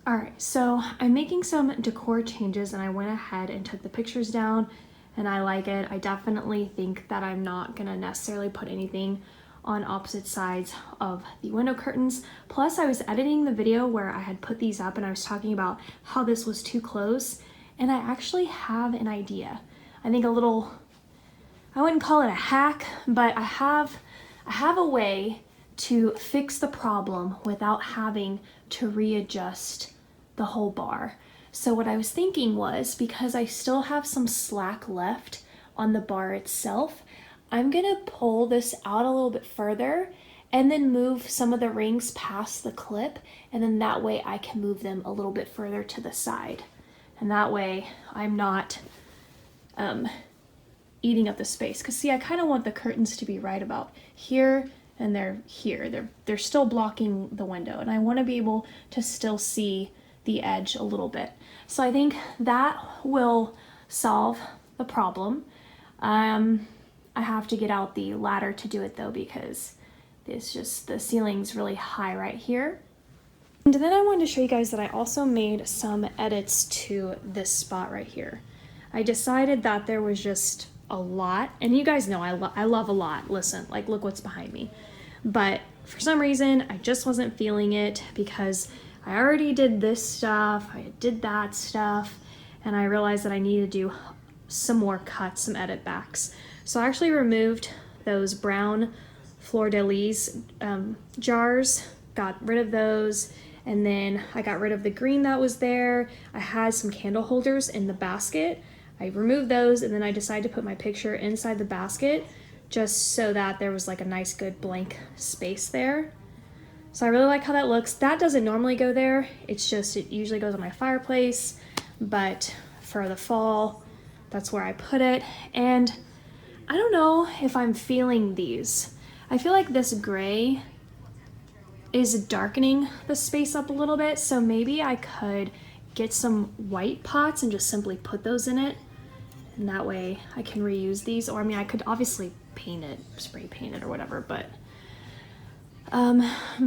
All right, so I'm making some decor changes and I went ahead and took the pictures down and I like it. I definitely think that I'm not gonna necessarily put anything on opposite sides of the window curtains. Plus I was editing the video where I had put these up and I was talking about how this was too close, and I actually have an idea. I think a little, I wouldn't call it a hack, but I have a way to fix the problem without having to readjust the whole bar. So what I was thinking was, because I still have some slack left on the bar itself, I'm gonna pull this out a little bit further and then move some of the rings past the clip, and then that way I can move them a little bit further to the side. And that way I'm not eating up the space. Because see, I kind of want the curtains to be right about here, and they're here. They're still blocking the window, and I want to be able to still see the edge a little bit. So I think that will solve the problem. I have to get out the ladder to do it though, because it's just, the ceiling's really high right here. And then I wanted to show you guys that I also made some edits to this spot right here. I decided that there was just a lot, and you guys know I love a lot. Listen, like, look what's behind me. But for some reason, I just wasn't feeling it, because I already did this stuff, I did that stuff, and I realized that I needed to do some more cuts, some edit backs. So I actually removed those brown fleur-de-lis jars, got rid of those, and then I got rid of the green that was there. I had some candle holders in the basket. I removed those, and then I decided to put my picture inside the basket just so that there was like a nice good blank space there. So I really like how that looks. That doesn't normally go there. It's just, it usually goes on my fireplace, but for the fall, that's where I put it. And I don't know if I'm feeling these. I feel like this gray is darkening the space up a little bit, so maybe I could get some white pots and just simply put those in it, and that way I can reuse these. Or I mean, I could obviously paint it, spray paint it or whatever, but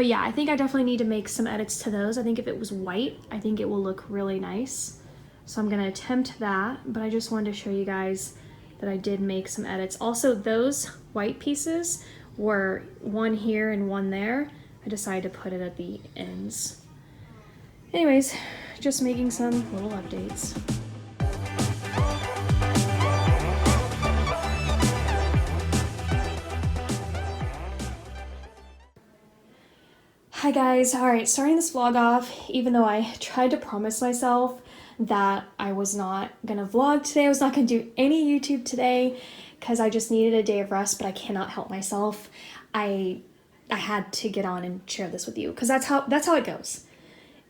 yeah, I think I definitely need to make some edits to those. I think if it was white, I think it will look really nice. So I'm gonna attempt that, but I just wanted to show you guys that I did make some edits. Also, those white pieces were one here and one there. I decided to put it at the ends. Anyways, just making some little updates. Hi guys, all right, starting this vlog off, even though I tried to promise myself that I was not gonna vlog today, I was not gonna do any YouTube today, because I just needed a day of rest, but I cannot help myself. I had to get on and share this with you, because that's how it goes.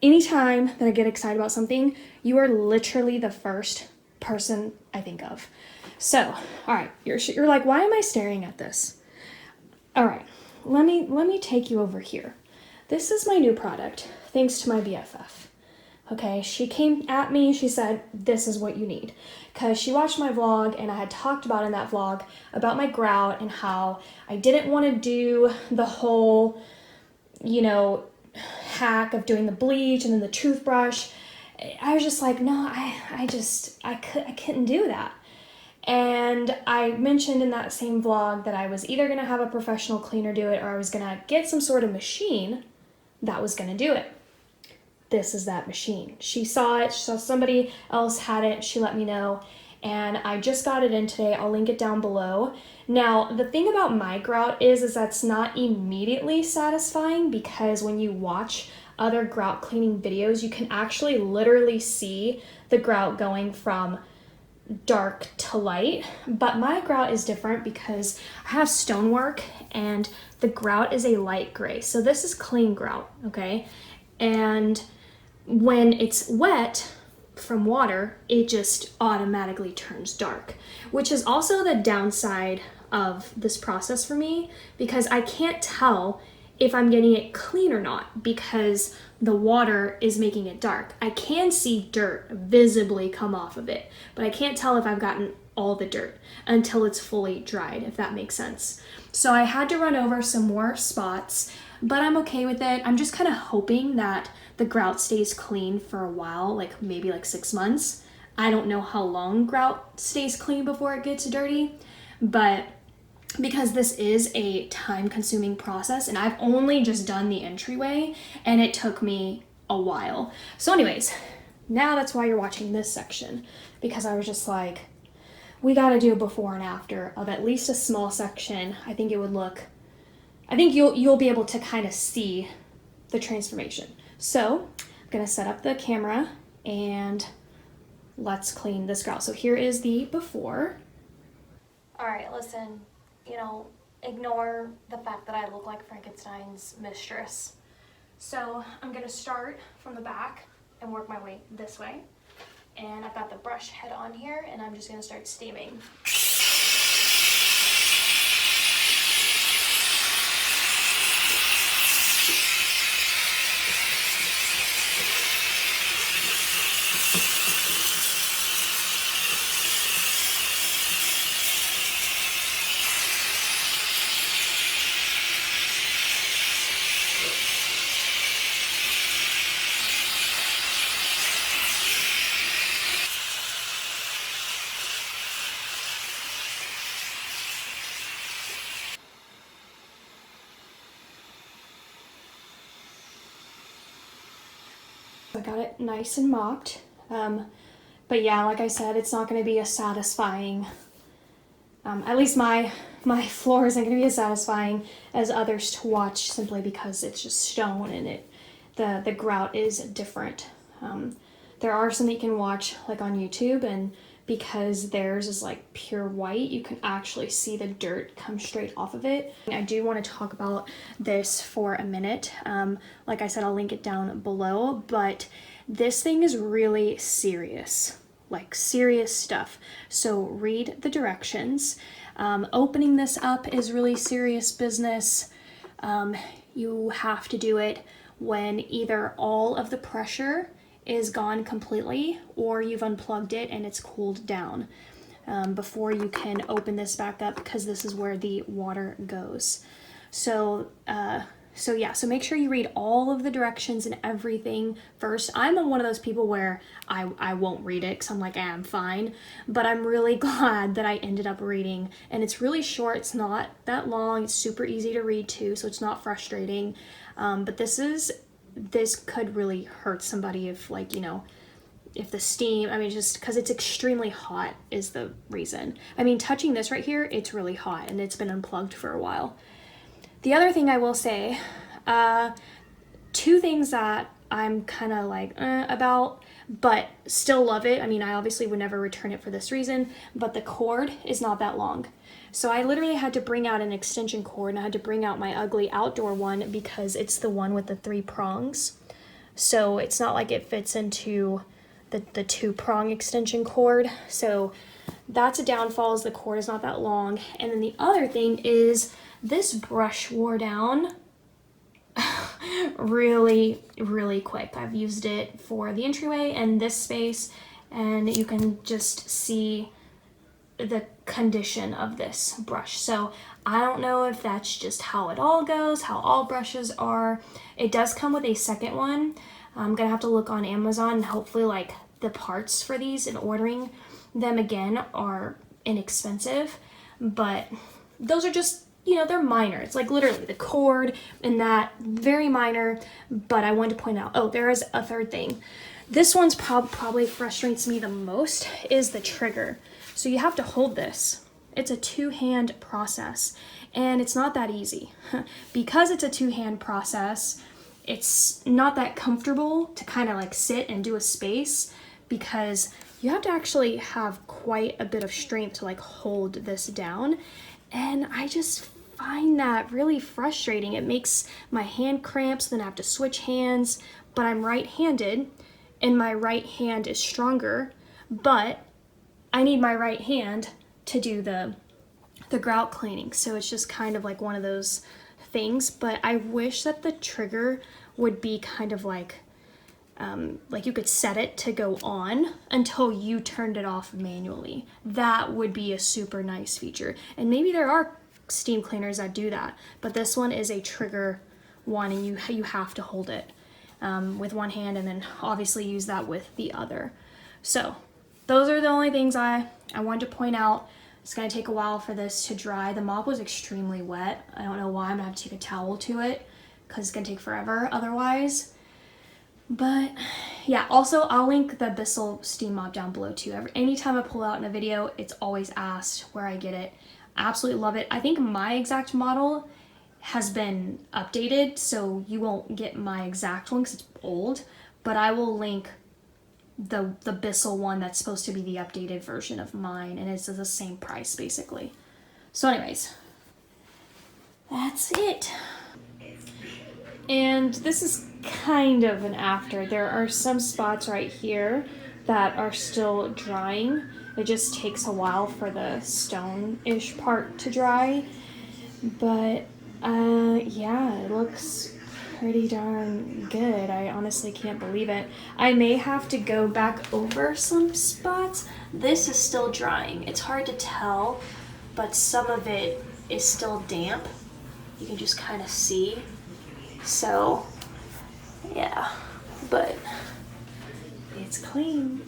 Anytime that I get excited about something, you are literally the first person I think of. So, all right, you're like, why am I staring at this? All right, let me take you over here. This is my new product, thanks to my BFF. Okay, she came at me, she said, this is what you need. Because she watched my vlog, and I had talked about in that vlog about my grout and how I didn't want to do the whole, you know, hack of doing the bleach and then the toothbrush. I was just like, no, I couldn't do that. And I mentioned in that same vlog that I was either going to have a professional cleaner do it, or I was going to get some sort of machine that was going to do it. This is that machine. She saw it, she saw somebody else had it, she let me know, and I just got it in today. I'll link it down below. Now, the thing about my grout is that's not immediately satisfying, because when you watch other grout cleaning videos, you can actually literally see the grout going from dark to light. But my grout is different because I have stonework and the grout is a light gray. So this is clean grout, okay? And when it's wet from water, it just automatically turns dark, which is also the downside of this process for me, because I can't tell if I'm getting it clean or not, because the water is making it dark. I can see dirt visibly come off of it, but I can't tell if I've gotten all the dirt until it's fully dried, if that makes sense. So I had to run over some more spots but I'm okay with it. I'm just kind of hoping that the grout stays clean for a while, like maybe like 6 months. I don't know how long grout stays clean before it gets dirty, but because this is a time-consuming process and I've only just done the entryway and it took me a while. So anyways, now that's why you're watching this section, because I was just like, we got to do a before and after of at least a small section. I think it would look, I think you'll be able to kind of see the transformation. So I'm gonna set up the camera and let's clean this grout. So here is the before. All right, listen, you know, ignore the fact that I look like Frankenstein's mistress. So I'm gonna start from the back and work my way this way. And I've got the brush head on here and I'm just gonna start steaming. I got it nice and mopped, but yeah, like I said, it's not going to be as satisfying, at least my floor isn't going to be as satisfying as others to watch, simply because it's just stone and the grout is different. There are some that you can watch like on YouTube, and because theirs is like pure white, you can actually see the dirt come straight off of it. I do want to talk about this for a minute. Like I said, I'll link it down below, but this thing is really serious, like serious stuff. So read the directions. Opening this up is really serious business. You have to do it when either all of the pressure is gone completely or you've unplugged it and it's cooled down, before you can open this back up, because this is where the water goes. So so make sure you read all of the directions and everything first. I'm one of those people where I won't read it because I'm like, I'm fine, but I'm really glad that I ended up reading, and it's really short. It's not that long. It's super easy to read too, so it's not frustrating. But this could really hurt somebody if, like, you know, if the steam, I mean, just because it's extremely hot is the reason. I mean, touching this right here, it's really hot and it's been unplugged for a while. The other thing I will say, two things that I'm kind of like about, but still love it. I mean, I obviously would never return it for this reason, but the cord is not that long. So I literally had to bring out an extension cord, and I had to bring out my ugly outdoor one because it's the one with the 3 prongs. So it's not like it fits into the 2-prong extension cord. So that's a downfall, is the cord is not that long. And then the other thing is this brush wore down really, really quick. I've used it for the entryway and this space, and you can just see the condition of this brush. So I don't know if that's just how it all goes, how all brushes are. It does come with a second one. I'm gonna have to look on Amazon, and hopefully like the parts for these and ordering them again are inexpensive, but those are just, you know, they're minor. It's like literally the cord and that, very minor. But I wanted to point out, oh, there is a third thing. This one's probably frustrates me the most, is the trigger. So you have to hold this. It's a 2-hand process, and it's not that easy. Because it's a 2-hand process, it's not that comfortable to kind of like sit and do a space, because you have to actually have quite a bit of strength to like hold this down. And I just find that really frustrating. It makes my hand cramp, so then I have to switch hands. But I'm right-handed, and my right hand is stronger, but I need my right hand to do the grout cleaning. So it's just kind of like one of those things. But I wish that the trigger would be kind of like you could set it to go on until you turned it off manually. That would be a super nice feature. And maybe there are steam cleaners that do that, but this one is a trigger one, and you have to hold it with one hand, and then obviously use that with the other. So those are the only things I wanted to point out. It's gonna take a while for this to dry. The mop was extremely wet. I don't know why. I'm gonna have to take a towel to it because it's gonna take forever otherwise. But yeah, also I'll link the Bissell steam mop down below too. Anytime I pull out in a video, it's always asked where I get it. Absolutely love it. I think my exact model has been updated, so you won't get my exact one because it's old, but I will link the Bissell one that's supposed to be the updated version of mine, and it's the same price basically. So anyways, that's it. And this is kind of an after. There are some spots right here that are still drying. It just takes a while for the stone-ish part to dry, but yeah, it looks pretty darn good. I honestly can't believe it. I may have to go back over some spots. This is still drying. It's hard to tell, but some of it is still damp. You can just kind of see. So yeah, but it's clean.